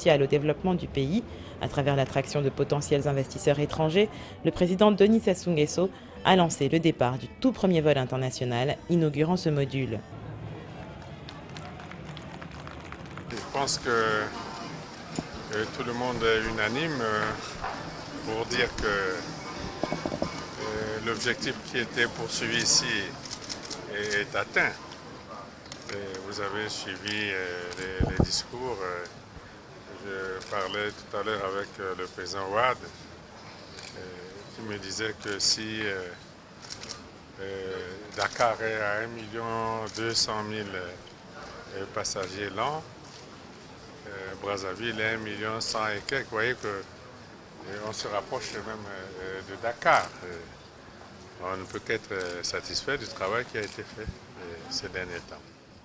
au développement du pays. À travers l'attraction de potentiels investisseurs étrangers, le président Denis Sassou Nguesso a lancé le départ du tout premier vol international inaugurant ce module. Je pense que tout le monde est unanime pour dire que l'objectif qui était poursuivi ici est atteint. Et vous avez suivi les discours. Je parlais tout à l'heure avec le président Ouad qui me disait que si Dakar est à 1,2 million passagers l'an, Brazzaville est 1,1 million et quelques. Vous voyez qu'on se rapproche même de Dakar. On ne peut qu'être satisfait du travail qui a été fait ces derniers temps.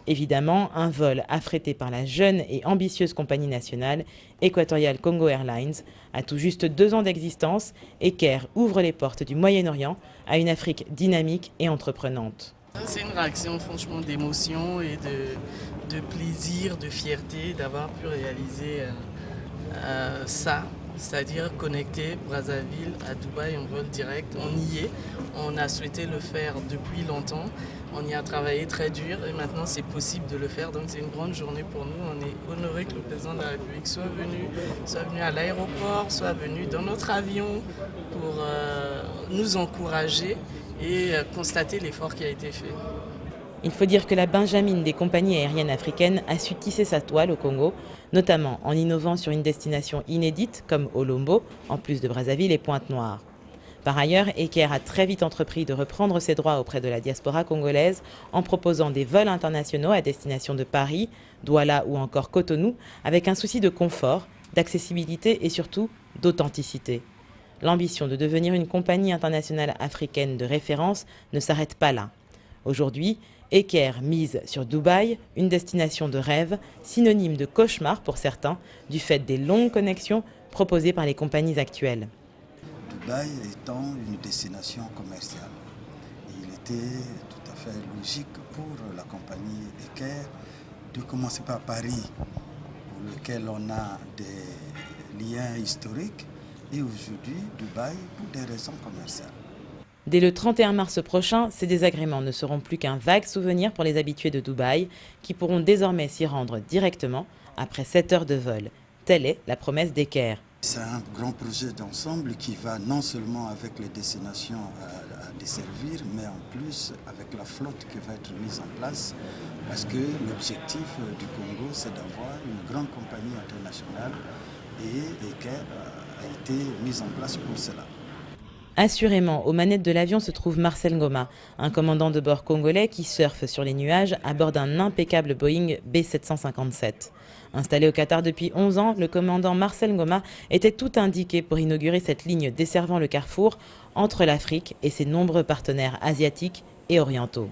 Évidemment, un vol affrété par la jeune et ambitieuse compagnie nationale, Equatorial Congo Airlines, a tout juste 2 ans d'existence et Caire ouvre les portes du Moyen-Orient à une Afrique dynamique et entreprenante. C'est une réaction franchement d'émotion et de plaisir, de fierté d'avoir pu réaliser ça. C'est-à-dire connecter Brazzaville à Dubaï en vol direct. On y est, on a souhaité le faire depuis longtemps, on y a travaillé très dur et maintenant c'est possible de le faire. Donc c'est une grande journée pour nous. On est honoré que le président de la République soit venu à l'aéroport, soit venu dans notre avion pour nous encourager et constater l'effort qui a été fait. Il faut dire que la Benjamine des compagnies aériennes africaines a su tisser sa toile au Congo, notamment en innovant sur une destination inédite comme Olombo, en plus de Brazzaville et Pointe-Noire. Par ailleurs, Eker a très vite entrepris de reprendre ses droits auprès de la diaspora congolaise en proposant des vols internationaux à destination de Paris, Douala ou encore Cotonou, avec un souci de confort, d'accessibilité et surtout d'authenticité. L'ambition de devenir une compagnie internationale africaine de référence ne s'arrête pas là. Aujourd'hui, Eker mise sur Dubaï, une destination de rêve, synonyme de cauchemar pour certains, du fait des longues connexions proposées par les compagnies actuelles. Dubaï étant une destination commerciale, il était tout à fait logique pour la compagnie Eker de commencer par Paris, pour lequel on a des liens historiques, et aujourd'hui Dubaï pour des raisons commerciales. Dès le 31 mars prochain, ces désagréments ne seront plus qu'un vague souvenir pour les habitués de Dubaï, qui pourront désormais s'y rendre directement après 7 heures de vol. Telle est la promesse d'Eker. C'est un grand projet d'ensemble qui va non seulement avec les destinations à desservir, mais en plus avec la flotte qui va être mise en place, parce que l'objectif du Congo, c'est d'avoir une grande compagnie internationale, et Eker a été mise en place pour cela. Assurément, aux manettes de l'avion se trouve Marcel Ngoma, un commandant de bord congolais qui surfe sur les nuages à bord d'un impeccable Boeing B757. Installé au Qatar depuis 11 ans, le commandant Marcel Ngoma était tout indiqué pour inaugurer cette ligne desservant le carrefour entre l'Afrique et ses nombreux partenaires asiatiques et orientaux.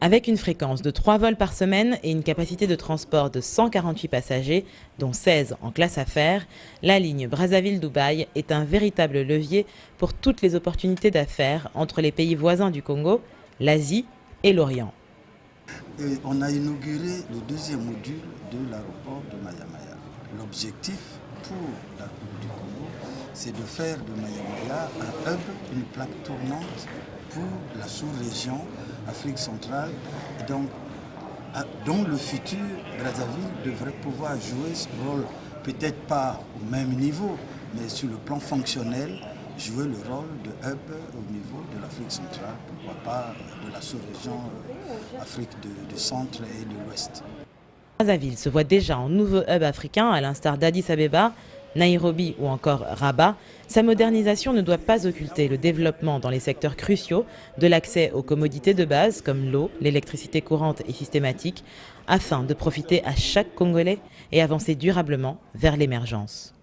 Avec une fréquence de 3 vols par semaine et une capacité de transport de 148 passagers, dont 16 en classe affaires, la ligne Brazzaville-Dubaï est un véritable levier pour toutes les opportunités d'affaires entre les pays voisins du Congo, l'Asie et l'Orient. On a inauguré le 2e module de l'aéroport de Mayamaya. L'objectif pour la République du Congo, c'est de faire de Mayamaya un hub, une plaque tournante pour la sous-région Afrique centrale, donc, dont le futur Brazzaville devrait pouvoir jouer ce rôle, peut-être pas au même niveau, mais sur le plan fonctionnel, jouer le rôle de hub au niveau de l'Afrique centrale, pourquoi pas de la sous-région Afrique du centre et de l'ouest. Brazzaville se voit déjà en nouveau hub africain, à l'instar d'Addis Abeba, Nairobi ou encore Rabat. Sa modernisation ne doit pas occulter le développement dans les secteurs cruciaux de l'accès aux commodités de base comme l'eau, l'électricité courante et systématique, afin de profiter à chaque Congolais et avancer durablement vers l'émergence.